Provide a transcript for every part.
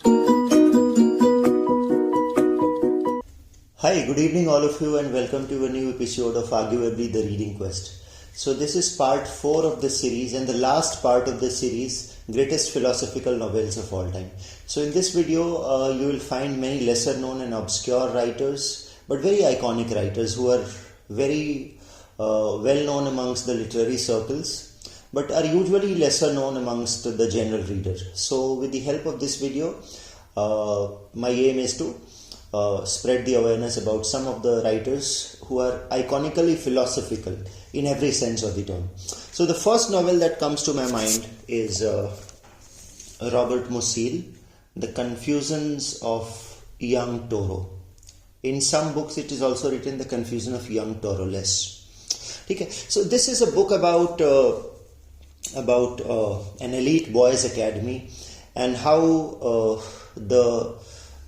Hi, good evening all of you and welcome to a new episode of Arguably the Reading Quest. So this is part 4 of the series and the last part of the series, Greatest Philosophical Novels of All Time. So in this video you will find many lesser known and obscure writers but very iconic writers who are very well known amongst the literary circles but are usually lesser known amongst the general reader. So with the help of this video, my aim is to spread the awareness about some of the writers who are iconically philosophical in every sense of the term. So the first novel that comes to my mind is Robert Musil, The Confusions of Young Toro. In some books it is also written The Confusion of Young Toro less. Okay. So this is a book about an elite boys academy and how the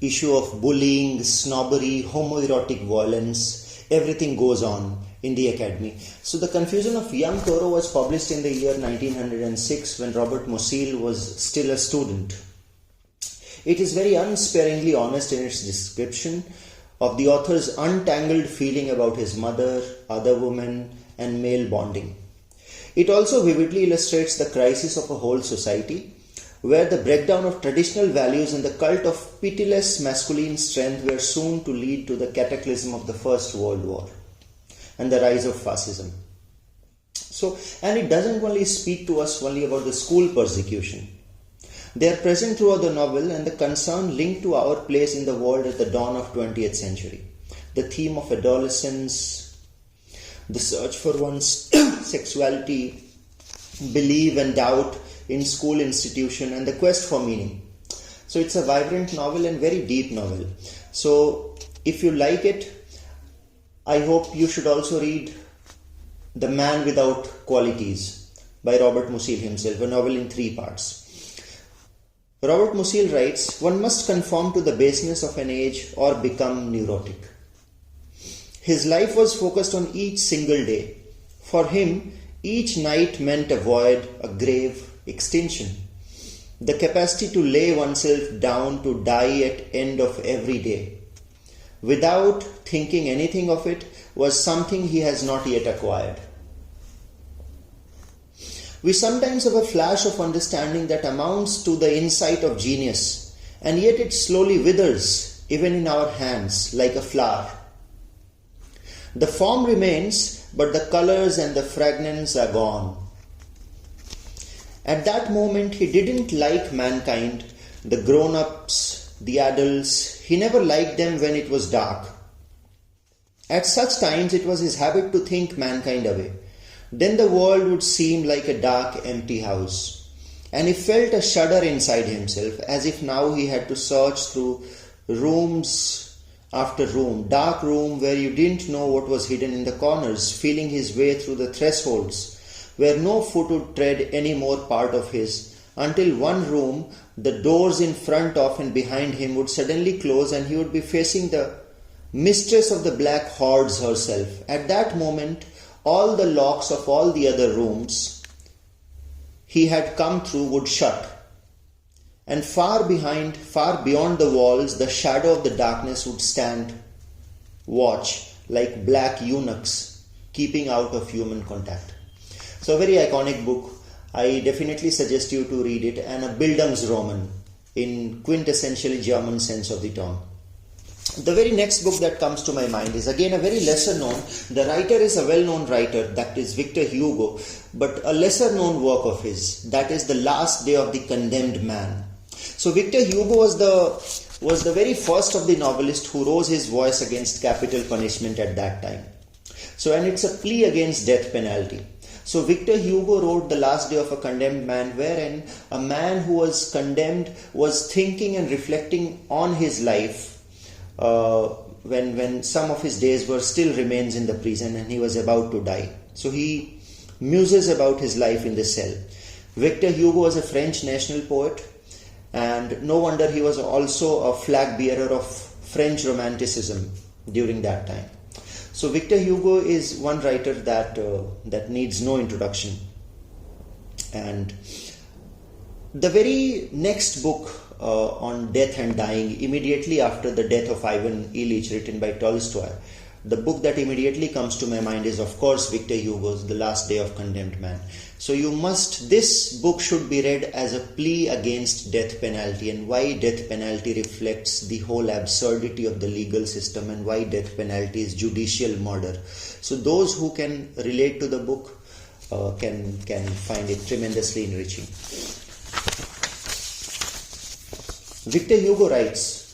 issue of bullying, snobbery, homoerotic violence, everything goes on in the academy. So The Confusion of Young Toro was published in the year 1906 when Robert Musil was still a student. It is very unsparingly honest in its description of the author's untangled feeling about his mother, other women, and male bonding. It also vividly illustrates the crisis of a whole society, where the breakdown of traditional values and the cult of pitiless masculine strength were soon to lead to the cataclysm of the First World War and the rise of fascism. So, and it doesn't only speak to us only about the school persecution. They are present throughout the novel and the concern linked to our place in the world at the dawn of 20th century. The theme of adolescence, the search for one's sexuality, belief and doubt in school institution, and the quest for meaning. So it's a vibrant novel and very deep novel. So if you like it, I hope you should also read The Man Without Qualities by Robert Musil himself, a novel in 3 parts. Robert Musil writes, "One must conform to the baseness of an age or become neurotic." His life was focused on each single day. For him, each night meant a void, a grave, extinction. The capacity to lay oneself down to die at end of every day, without thinking anything of it, was something he has not yet acquired. We sometimes have a flash of understanding that amounts to the insight of genius, and yet it slowly withers, even in our hands, like a flower. The form remains, but the colors and the fragrance are gone. At that moment, he didn't like mankind, the grown-ups, the adults. He never liked them when it was dark. At such times, it was his habit to think mankind away. Then the world would seem like a dark, empty house. And he felt a shudder inside himself, as if now he had to search through rooms after room, dark room where you didn't know what was hidden in the corners, feeling his way through the thresholds, where no foot would tread any more part of his, until one room, the doors in front of and behind him would suddenly close and he would be facing the mistress of the black hordes herself. At that moment, all the locks of all the other rooms he had come through would shut. And far behind, far beyond the walls, the shadow of the darkness would stand, watch, like black eunuchs, keeping out of human contact. So a very iconic book. I definitely suggest you to read it, and a Bildungsroman in quintessentially German sense of the term. The very next book that comes to my mind is again a very lesser known. The writer is a well-known writer, that is Victor Hugo, but a lesser known work of his, that is The Last Day of the Condemned Man. So Victor Hugo was the very first of the novelists who rose his voice against capital punishment at that time. So, and it's a plea against death penalty. So Victor Hugo wrote The Last Day of a Condemned Man, wherein a man who was condemned was thinking and reflecting on his life when some of his days were still remains in the prison and he was about to die. So he muses about his life in the cell. Victor Hugo was a French national poet, and no wonder he was also a flag bearer of French Romanticism during that time. So Victor Hugo is one writer that needs no introduction. And the very next book on death and dying immediately after the death of Ivan Ilyich, written by Tolstoy. The book that immediately comes to my mind is, of course, Victor Hugo's The Last Day of Condemned Man. So this book should be read as a plea against death penalty, and why death penalty reflects the whole absurdity of the legal system, and why death penalty is judicial murder. So those who can relate to the book can find it tremendously enriching. Victor Hugo writes,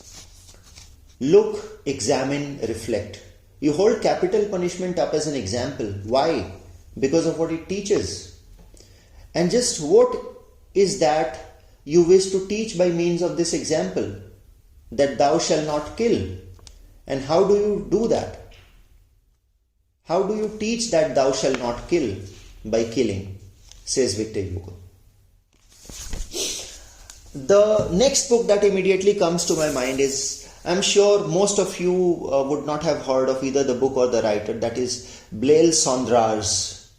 "Look, examine, reflect. You hold capital punishment up as an example. Why? Because of what it teaches. And just what is that you wish to teach by means of this example? That thou shalt not kill. And how do you do that? How do you teach that thou shalt not kill? By killing," says Victor Hugo. The next book that immediately comes to my mind is, I'm sure most of you would not have heard of either the book or the writer, that is Blaise Cendrars,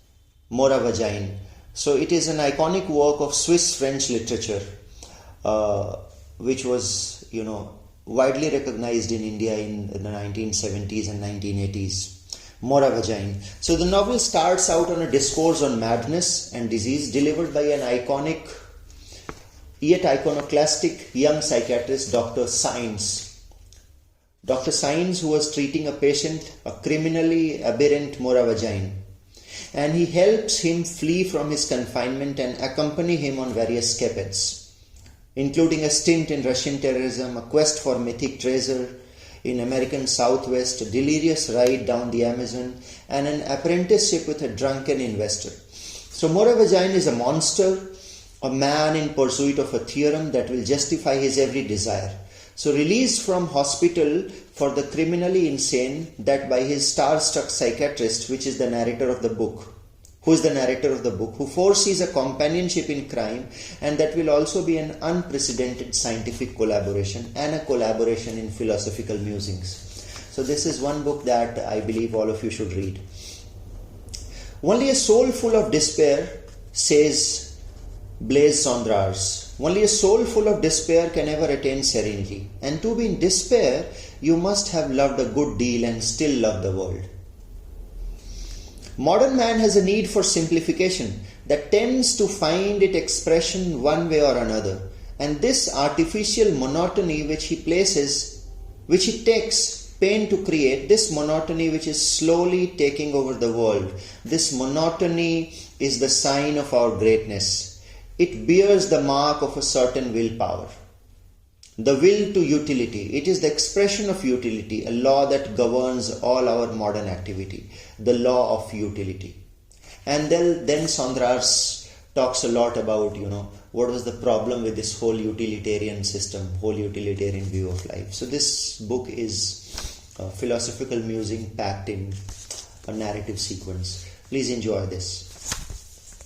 Moravagine. So it is an iconic work of Swiss-French literature, which was, widely recognized in India in the 1970s and 1980s. Moravagine. So the novel starts out on a discourse on madness and disease delivered by an iconic yet iconoclastic young psychiatrist, Dr. Science. Dr. Science, who was treating a patient, a criminally aberrant Moravagine, and he helps him flee from his confinement and accompany him on various escapades, including a stint in Russian terrorism, a quest for mythic treasure in American Southwest, a delirious ride down the Amazon, and an apprenticeship with a drunken investor. So Moravagine is a monster, a man in pursuit of a theorem that will justify his every desire. So released from hospital for the criminally insane, that by his star-struck psychiatrist, which is the narrator of the book, who foresees a companionship in crime, and that will also be an unprecedented scientific collaboration and a collaboration in philosophical musings. So this is one book that I believe all of you should read. Only a soul full of despair, says Blaise Cendrars, only a soul full of despair can ever attain serenity. And to be in despair, you must have loved a good deal and still love the world. Modern man has a need for simplification that tends to find its expression one way or another. And this artificial monotony which he takes pain to create, this monotony which is slowly taking over the world, this monotony is the sign of our greatness. It bears the mark of a certain willpower. The will to utility. It is the expression of utility, a law that governs all our modern activity. The law of utility. And then Cendrars talks a lot about, what was the problem with this whole utilitarian system, whole utilitarian view of life. So this book is philosophical musing packed in a narrative sequence. Please enjoy this.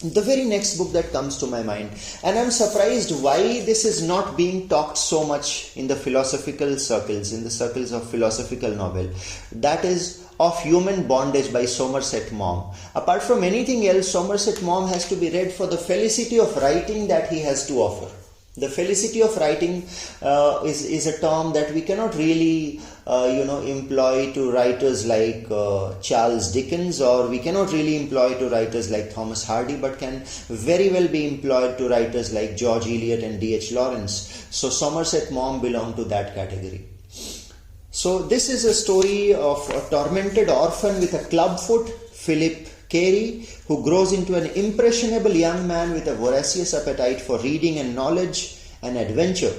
The very next book that comes to my mind, and I'm surprised why this is not being talked so much in the philosophical circles, in the circles of philosophical novel, that is Of Human Bondage by Somerset Maugham. Apart from anything else, Somerset Maugham has to be read for the felicity of writing that he has to offer. The felicity of writing is a term that we cannot really employ to writers like Charles Dickens, or we cannot really employ to writers like Thomas Hardy, but can very well be employed to writers like George Eliot and D.H. Lawrence. So Somerset Maugham belonged to that category. So this is a story of a tormented orphan with a clubfoot, Philip Carey, who grows into an impressionable young man with a voracious appetite for reading and knowledge and adventure.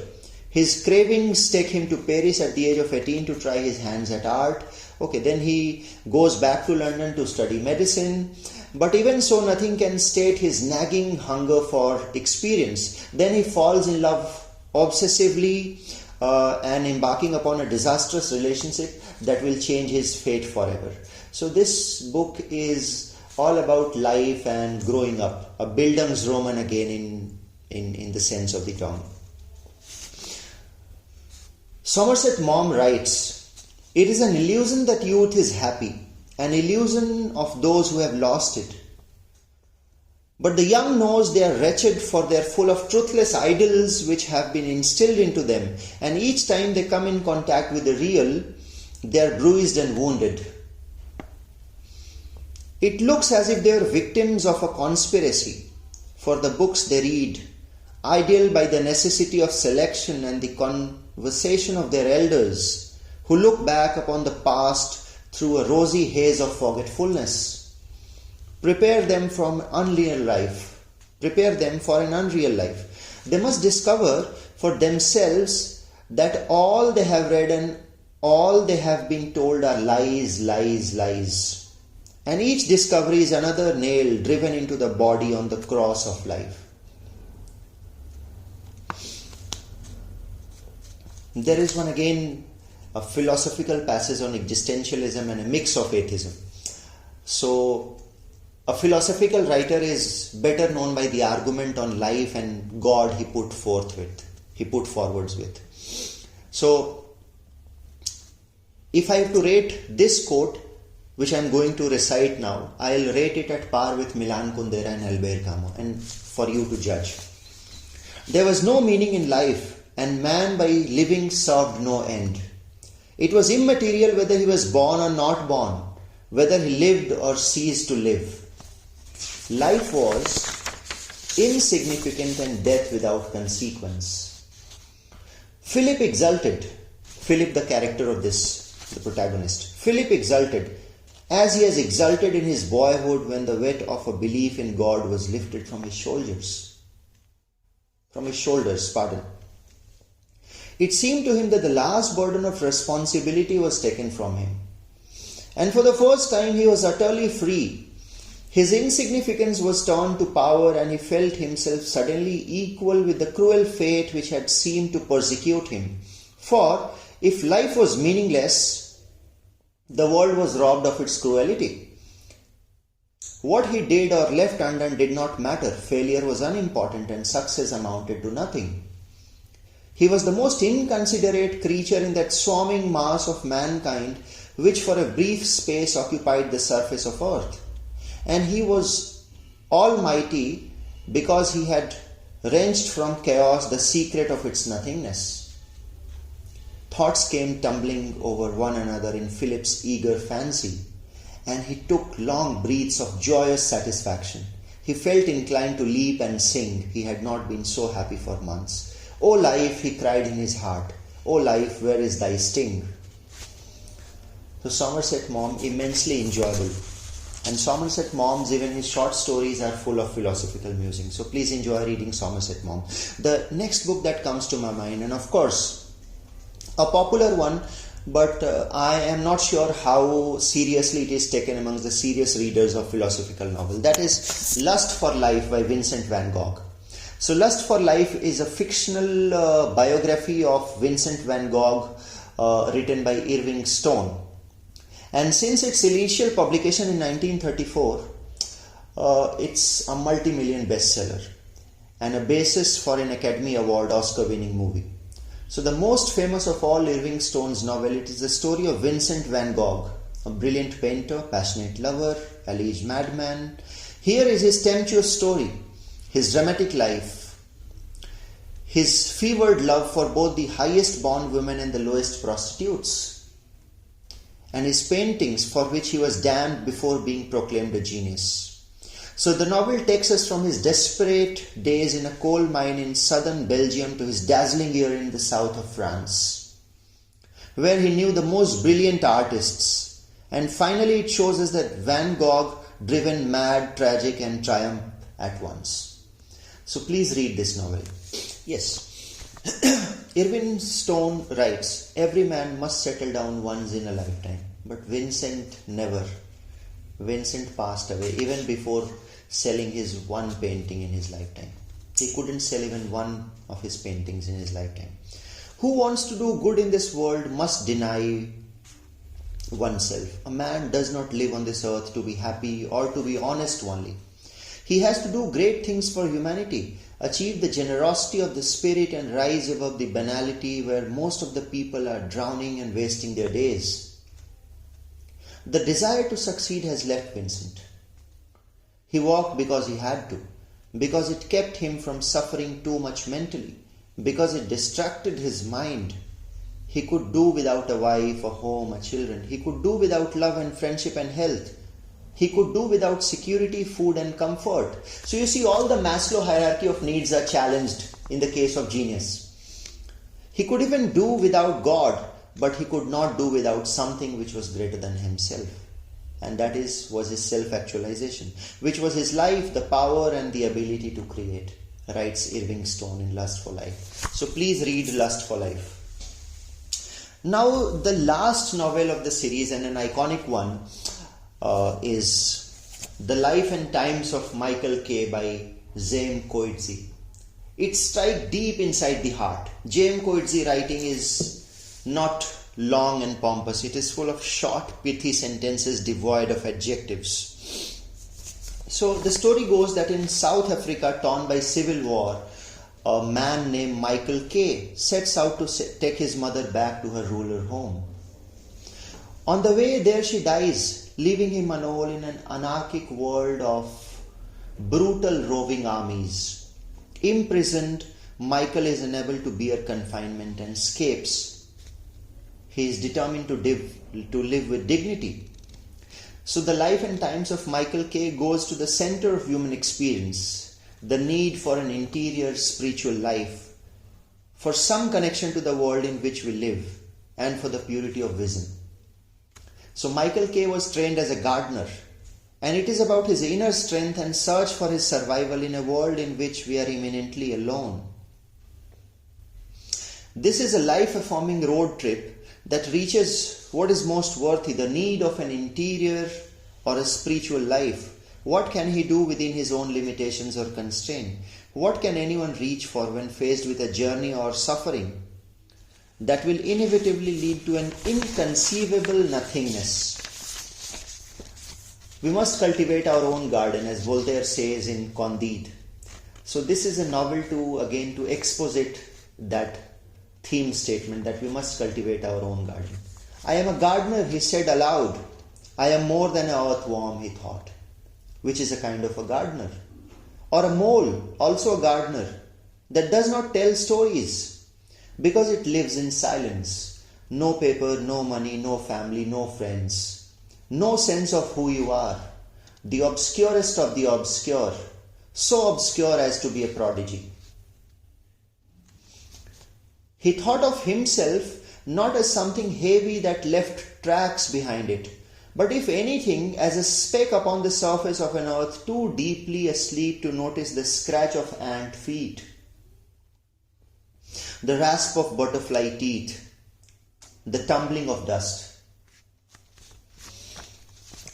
His cravings take him to Paris at the age of 18 to try his hands at art. Then he goes back to London to study medicine. But even so, nothing can state his nagging hunger for experience. Then he falls in love obsessively and embarking upon a disastrous relationship that will change his fate forever. So this book is all about life and growing up, a Bildungsroman again in the sense of the term. Somerset Maugham writes, "It is an illusion that youth is happy, an illusion of those who have lost it. But the young knows they are wretched, for they are full of truthless idols which have been instilled into them, and each time they come in contact with the real, they are bruised and wounded. It looks as if they are victims of a conspiracy, for the books they read, ideal by the necessity of selection and the conversation of their elders, who look back upon the past through a rosy haze of forgetfulness, prepare them for an unreal life. They must discover for themselves that all they have read and all they have been told are lies, lies, lies. And each discovery is another nail driven into the body on the cross of life. There is one again, a philosophical passage on existentialism and a mix of atheism. So, a philosophical writer is better known by the argument on life and God he put forwards with. So, if I have to rate this quote, which I am going to recite now, I will rate it at par with Milan Kundera and Albert Camus, and for you to judge. There was no meaning in life, and man by living served no end. It was immaterial whether he was born or not born, whether he lived or ceased to live. Life was insignificant and death without consequence. Philip exulted. Philip, the character of the protagonist. Philip exulted as he has exulted in his boyhood when the weight of a belief in God was lifted from his shoulders. It seemed to him that the last burden of responsibility was taken from him. And for the first time he was utterly free. His insignificance was turned to power, and he felt himself suddenly equal with the cruel fate which had seemed to persecute him. For if life was meaningless, the world was robbed of its cruelty. What he did or left undone did not matter. Failure was unimportant and success amounted to nothing. He was the most inconsiderate creature in that swarming mass of mankind which for a brief space occupied the surface of earth. And he was almighty because he had wrenched from chaos the secret of its nothingness. Thoughts came tumbling over one another in Philip's eager fancy, and he took long breaths of joyous satisfaction. He felt inclined to leap and sing. He had not been so happy for months. "O life," he cried in his heart, "O life, where is thy sting?" So Somerset Maugham, immensely enjoyable. And Somerset Maugham's, even his short stories are full of philosophical musing. So please enjoy reading Somerset Maugham. The next book that comes to my mind, and of course, a popular one, but I am not sure how seriously it is taken amongst the serious readers of philosophical novel. That is Lust for Life by Vincent Van Gogh. So Lust for Life is a fictional biography of Vincent Van Gogh written by Irving Stone. And since its initial publication in 1934, it's a multi-million bestseller and a basis for an Academy Award Oscar-winning movie. So the most famous of all Irving Stone's novel, it is the story of Vincent Van Gogh, a brilliant painter, passionate lover, alleged madman. Here is his tempestuous story, his dramatic life, his fevered love for both the highest born women and the lowest prostitutes, and his paintings for which he was damned before being proclaimed a genius. So the novel takes us from his desperate days in a coal mine in southern Belgium to his dazzling year in the south of France, where he knew the most brilliant artists. And finally it shows us that Van Gogh, driven mad, tragic and triumph at once. So please read this novel. Yes. Irving Stone writes, "Every man must settle down once in a lifetime." But Vincent never. Vincent passed away even before selling his one painting in his lifetime. He couldn't sell even one of his paintings in his lifetime. Who wants to do good in this world must deny oneself. A man does not live on this earth to be happy or to be honest only. He has to do great things for humanity, achieve the generosity of the spirit and rise above the banality where most of the people are drowning and wasting their days. The desire to succeed has left Vincent. He walked because he had to, because it kept him from suffering too much mentally, because it distracted his mind. He could do without a wife, a home, a children. He could do without love and friendship and health. He could do without security, food and comfort. So you see, all the Maslow hierarchy of needs are challenged in the case of genius. He could even do without God, but he could not do without something which was greater than himself. And that was his self-actualization, which was his life, the power and the ability to create, writes Irving in Lust for Life. So please read Lust for Life. Now, the last novel of the series, and an iconic one, is The Life and Times of Micheal K by Coetzee. It strikes deep inside the heart. Coetzee writing is not long and pompous. It is full of short, pithy sentences devoid of adjectives. So the story goes that in South Africa, torn by civil war, a man named Micheal K sets out to take his mother back to her rural home. On the way there she dies, leaving him alone in an anarchic world of brutal roving armies. Imprisoned, Micheal is unable to bear confinement and escapes. He is determined to live with dignity. So the life and times of Micheal K goes to the center of human experience, the need for an interior spiritual life, for some connection to the world in which we live, and for the purity of vision. So Micheal K was trained as a gardener, and it is about his inner strength and search for his survival in a world in which we are imminently alone. This is a life-affirming road trip that reaches what is most worthy, the need of an interior or a spiritual life. What can he do within his own limitations or constraint? What can anyone reach for when faced with a journey or suffering that will inevitably lead to an inconceivable nothingness? We must cultivate our own garden, as Voltaire says in Candide. So this is a novel to exposit that theme statement that we must cultivate our own garden. I am a gardener, he said aloud. I am more than an earthworm, he thought, which is a kind of a gardener. Or a mole, also a gardener, that does not tell stories because it lives in silence. No paper, no money, no family, no friends. No sense of who you are. The obscurest of the obscure. So obscure as to be a prodigy. He thought of himself not as something heavy that left tracks behind it, but if anything, as a speck upon the surface of an earth too deeply asleep to notice the scratch of ant feet, the rasp of butterfly teeth, the tumbling of dust.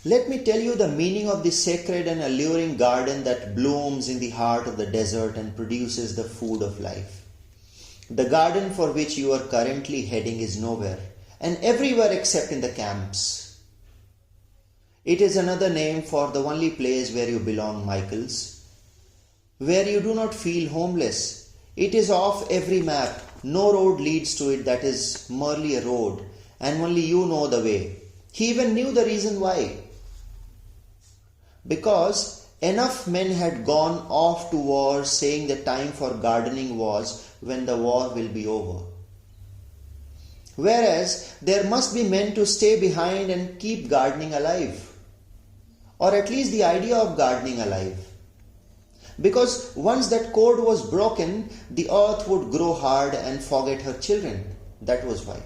Let me tell you the meaning of the sacred and alluring garden that blooms in the heart of the desert and produces the food of life. The garden for which you are currently heading is nowhere and everywhere except in the camps. It is another name for the only place where you belong, Michaels, where you do not feel homeless. It is off every map. No road leads to it that is merely a road, and only you know the way. He even knew the reason why. Because enough men had gone off to war saying the time for gardening was when the war will be over. Whereas there must be men to stay behind and keep gardening alive. Or at least the idea of gardening alive. Because once that cord was broken, the earth would grow hard and forget her children. That was why.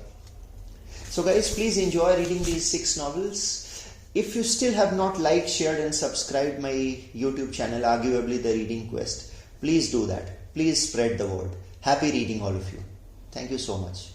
So guys, please enjoy reading these 6 novels. If you still have not liked, shared and subscribed my YouTube channel, Arguably the Reading Quest, please do that. Please spread the word. Happy reading all of you. Thank you so much.